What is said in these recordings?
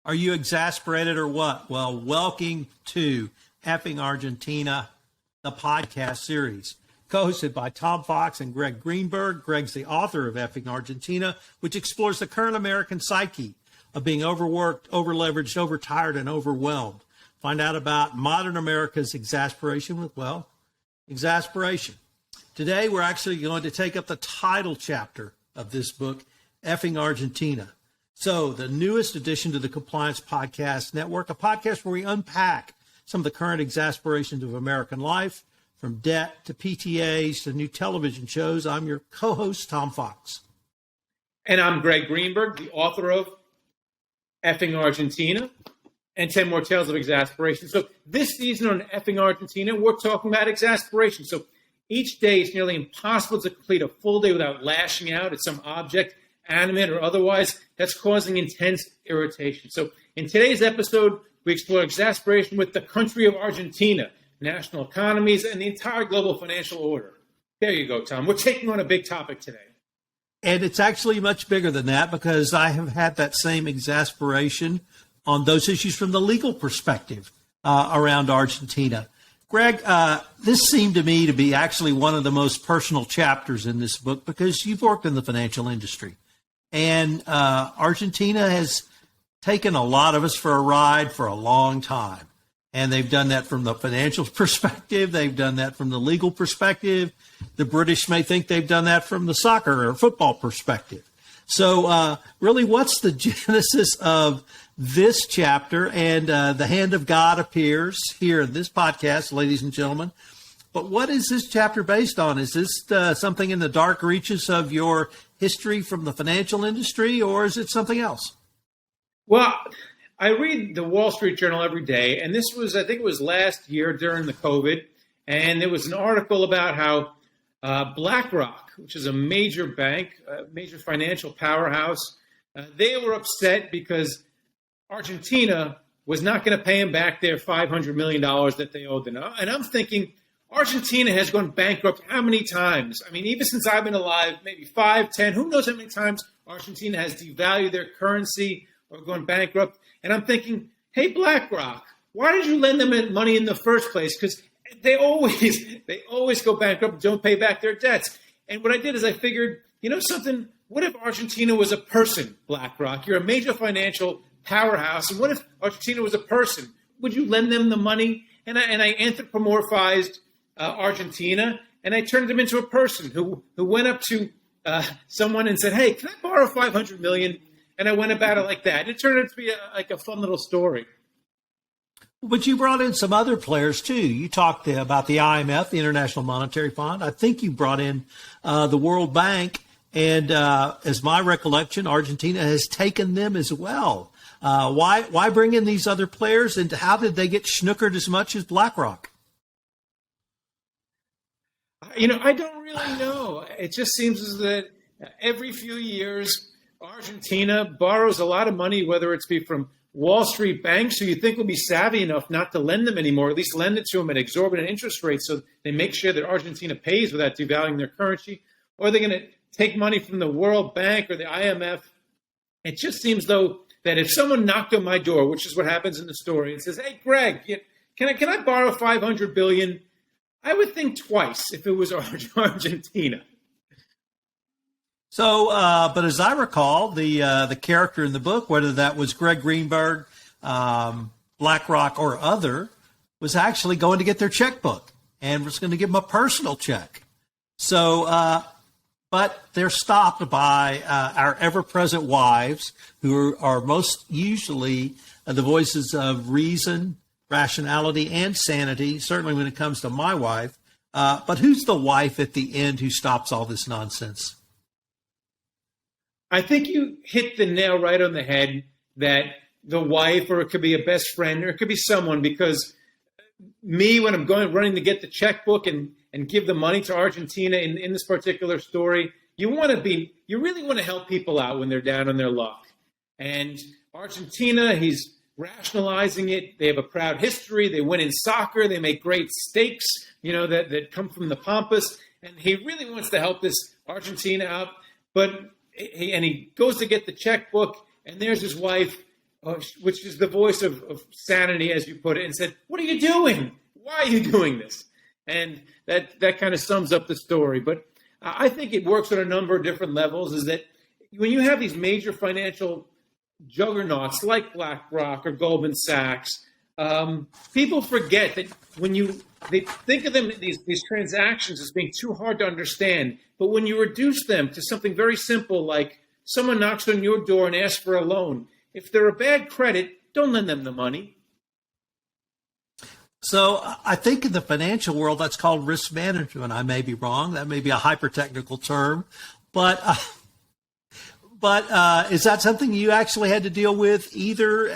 Are you exasperated or what? Well, welcome to Effing Argentina, the podcast series, co-hosted by Tom Fox and Gregg Greenberg. Gregg's the author of Effing Argentina, which explores the current American psyche of being overworked, overleveraged, overtired, and overwhelmed. Find out about modern America's exasperation with, well, exasperation. Today, we're actually going to take up the title chapter of this book, Effing Argentina. So, the newest addition to the Compliance Podcast Network, a podcast where we unpack some of the current exasperations of American life, from debt to PTAs to new television shows. I'm your co-host, Tom Fox. And I'm Gregg Greenberg, the author of Effing Argentina and 10 More Tales of Exasperation. So this season on Effing Argentina, we're talking about exasperation. So each day it's nearly impossible to complete a full day without lashing out at some object, animate or otherwise, that's causing intense irritation. So in today's episode, we explore exasperation with the country of Argentina, national economies, and the entire global financial order. There you go, Tom. We're taking on a big topic today. And it's actually much bigger than that, because I have had that same exasperation on those issues from the legal perspective around Argentina. Gregg, this seemed to me to be actually one of the most personal chapters in this book, because you've worked in the financial industry. And Argentina has taken a lot of us for a ride for a long time. And they've done that from the financial perspective. They've done that from the legal perspective. The British may think they've done that from the soccer or football perspective. So really, what's the genesis of this chapter? And the hand of God appears here in this podcast, ladies and gentlemen. But what is this chapter based on? Is this something in the dark reaches of your history from the financial industry, or is it something else? Well, I read the Wall Street Journal every day, and this was, I think it was last year during the COVID, and there was an article about how BlackRock, which is a major bank, a major financial powerhouse, they were upset because Argentina was not going to pay them back their $500 million that they owed them. And I'm thinking, Argentina has gone bankrupt how many times? I mean, even since I've been alive, maybe 5, 10, who knows how many times Argentina has devalued their currency or gone bankrupt. And I'm thinking, hey, BlackRock, why did you lend them money in the first place? Because they always go bankrupt and don't pay back their debts. And what I did is I figured, you know something, what if Argentina was a person, BlackRock? You're a major financial powerhouse. And what if Argentina was a person? Would you lend them the money? And I anthropomorphized Argentina, and I turned them into a person who went up to someone and said, hey, can I borrow $500 million? And I went about it like that. And it turned out to be like a fun little story. But you brought in some other players, too. You talked about the IMF, the International Monetary Fund. I think you brought in the World Bank. And as my recollection, Argentina has taken them as well. Why bring in these other players? And how did they get snookered as much as BlackRock? You know, I don't really know. It just seems as that every few years, Argentina borrows a lot of money, whether it's be from Wall Street banks who you think will be savvy enough not to lend them anymore, at least lend it to them at exorbitant interest rates so they make sure that Argentina pays without devaluing their currency, or they're going to take money from the World Bank or the IMF. It just seems, though, that if someone knocked on my door, which is what happens in the story, and says, hey, Gregg, can I borrow $500 billion? I would think twice if it was Argentina. So, but as I recall, the character in the book, whether that was Gregg Greenberg, BlackRock, or other, was actually going to get their checkbook and was going to give them a personal check. So, but they're stopped by our ever-present wives, who are most usually the voices of reason, rationality, and sanity, certainly when it comes to my wife. But who's the wife at the end who stops all this nonsense? I think you hit the nail right on the head, that the wife, or it could be a best friend, or it could be someone, because me, when I'm running to get the checkbook and give the money to Argentina in this particular story, you really want to help people out when they're down on their luck. And Argentina, he's rationalizing it. They have a proud history. They win in soccer. They make great steaks, that come from the Pampas. And he really wants to help this Argentina out. But he goes to get the checkbook, and there's his wife which is the voice of sanity, as you put it, and said, "What are you doing? Why are you doing this?" And that kind of sums up the story. But I think it works on a number of different levels. Is that when you have these major financial juggernauts like BlackRock or Goldman Sachs, people forget that they think of them these transactions as being too hard to understand. But when you reduce them to something very simple, like someone knocks on your door and asks for a loan, if they're a bad credit, don't lend them the money. So I think in the financial world, that's called risk management. I may be wrong. That may be a hyper-technical term. But is that something you actually had to deal with either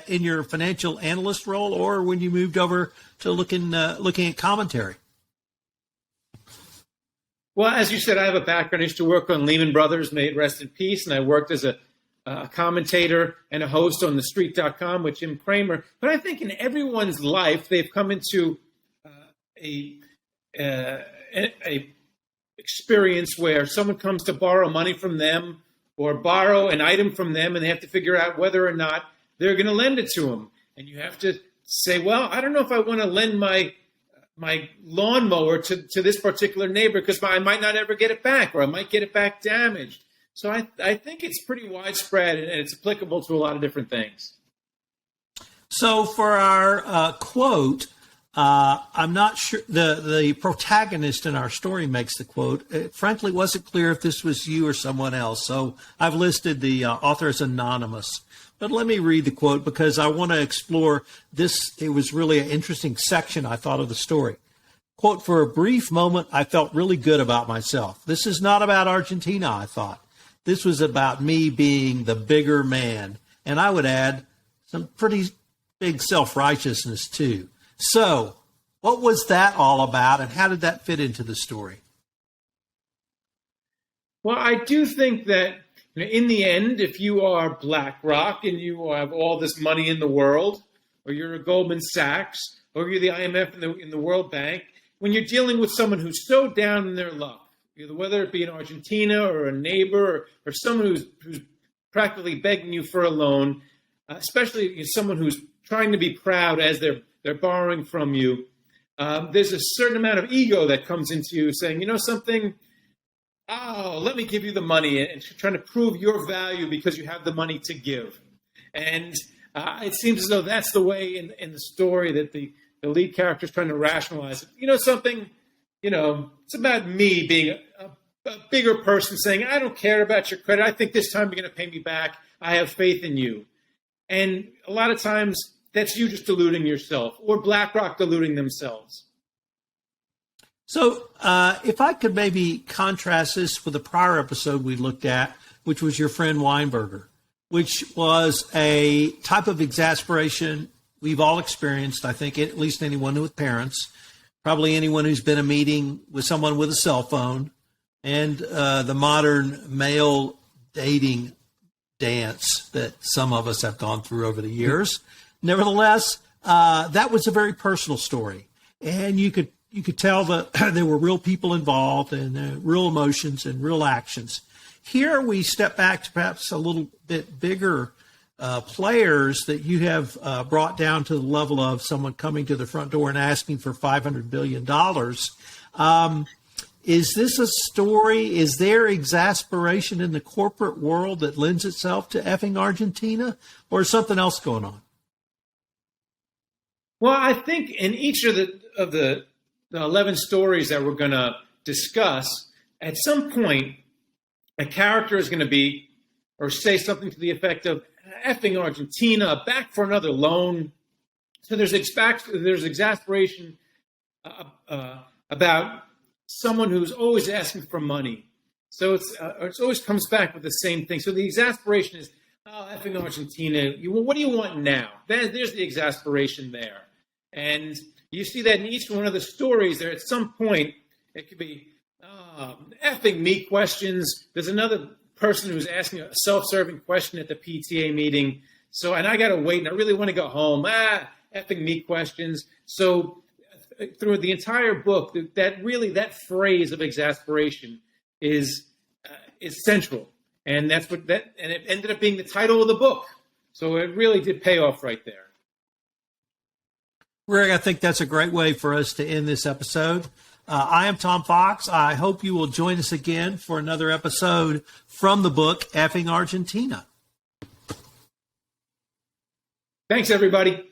in your financial analyst role or when you moved over to looking at commentary? Well, as you said, I have a background. I used to work on Lehman Brothers, may it rest in peace, and I worked as a commentator and a host on TheStreet.com with Jim Cramer. But I think in everyone's life, they've come into a experience where someone comes to borrow money from them or borrow an item from them, and they have to figure out whether or not they're going to lend it to them. And you have to say, well, I don't know if I want to lend my lawnmower to this particular neighbor because I might not ever get it back, or I might get it back damaged. So I think it's pretty widespread, and it's applicable to a lot of different things. So for our quote, I'm not sure the protagonist in our story makes the quote. It frankly wasn't clear if this was you or someone else. So I've listed the author as anonymous. But let me read the quote because I want to explore this. It was really an interesting section, I thought, of the story. Quote, "For a brief moment, I felt really good about myself. This is not about Argentina, I thought. This was about me being the bigger man." And I would add some pretty big self-righteousness, too. So what was that all about, and how did that fit into the story? Well, I do think that in the end, if you are BlackRock and you have all this money in the world, or you're a Goldman Sachs, or you're the IMF in the World Bank, when you're dealing with someone who's so down in their luck, whether it be in Argentina or a neighbor or someone who's practically begging you for a loan, especially someone who's trying to be proud as they're borrowing from you, there's a certain amount of ego that comes into you saying, you know something, let me give you the money, and trying to prove your value because you have the money to give. And it seems as though that's the way in the story that the lead character is trying to rationalize it. You know something, it's about me being a bigger person saying, I don't care about your credit. I think this time you're going to pay me back. I have faith in you. And a lot of times that's you just deluding yourself, or BlackRock deluding themselves. So if I could maybe contrast this with a prior episode we looked at, which was your friend Weinberger, which was a type of exasperation we've all experienced, I think, at least anyone with parents, probably anyone who's been in a meeting with someone with a cell phone, and the modern male dating dance that some of us have gone through over the years. Nevertheless, that was a very personal story, and you could tell that there were real people involved and real emotions and real actions. Here we step back to perhaps a little bit bigger players that you have brought down to the level of someone coming to the front door and asking for $500 billion. Is this a story? Is there exasperation in the corporate world that lends itself to effing Argentina, or is something else going on? Well, I think in each of the 11 stories that we're going to discuss, at some point, a character is going to be, or say something to the effect of, effing Argentina, back for another loan. So there's exasperation about someone who's always asking for money. So it always comes back with the same thing. So the exasperation is, effing Argentina, what do you want now? There's the exasperation there. And you see that in each one of the stories there. At some point, it could be effing me questions. There's another person who's asking a self-serving question at the PTA meeting. So, and I got to wait, and I really want to go home. Effing me questions. So through the entire book, that phrase of exasperation is central. And and it ended up being the title of the book. So it really did pay off right there. Greg, I think that's a great way for us to end this episode. I am Tom Fox. I hope you will join us again for another episode from the book, Effing Argentina. Thanks, everybody.